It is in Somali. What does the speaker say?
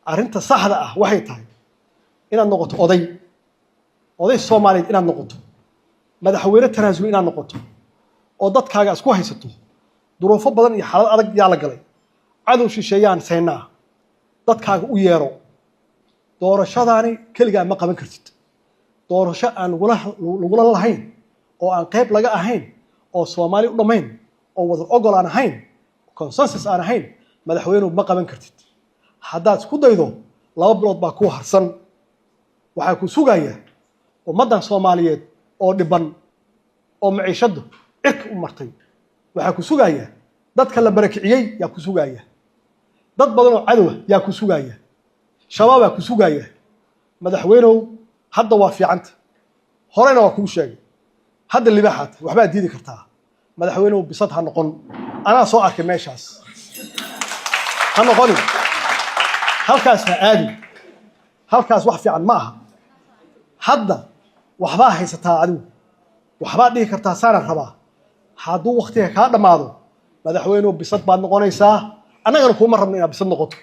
arrinta saxda ah waxay tahay inaad noqoto oday Soomaaliyeed inaad noqoto madaxweyne tanaasul inaad noqoto oo dadkaaga isku haysato duruufo badan iyo xaalad adag yaa la galay cadow shisheeyaan saynaa dadkaaga u yeero doorashadaani kaliya ma qaban kartid doorasho aan lagula lahayn oo aan qayb laga ahayn oo Soomaali u dhamayn oo wada ogol aan ahayn consensus aan ahayn madaxweynuhu ma qaban kartid haddaad isku daydo 2 bilood baa ku harsan waxaa ku sugaya ummadan Soomaaliyeed oo dhiban oo maciishadu cirka u martay waxaa ku sugaya dadka la barakiciyay yaa ku sugaya dad badan oo cadow yaa ku sugaya shabaab yaa ku sugaya madaxweynuhu hadda waa fiicanta horena waa ku sheegay hadda libaxaad waxba diidi kartaa madaxweynuhu bisad ha noqon anaa soo arkay meeshaas ha noqon halkaas ha aadi halkaas wax fiican ma aha hadda waxba haysataa adigu waxba dhihi kartaa saana rabaa hadduu waqtiga ka dhamaado madaxweynuhu bisad baad noqonaysaa annagana kuma rabno inaad bisad noqoto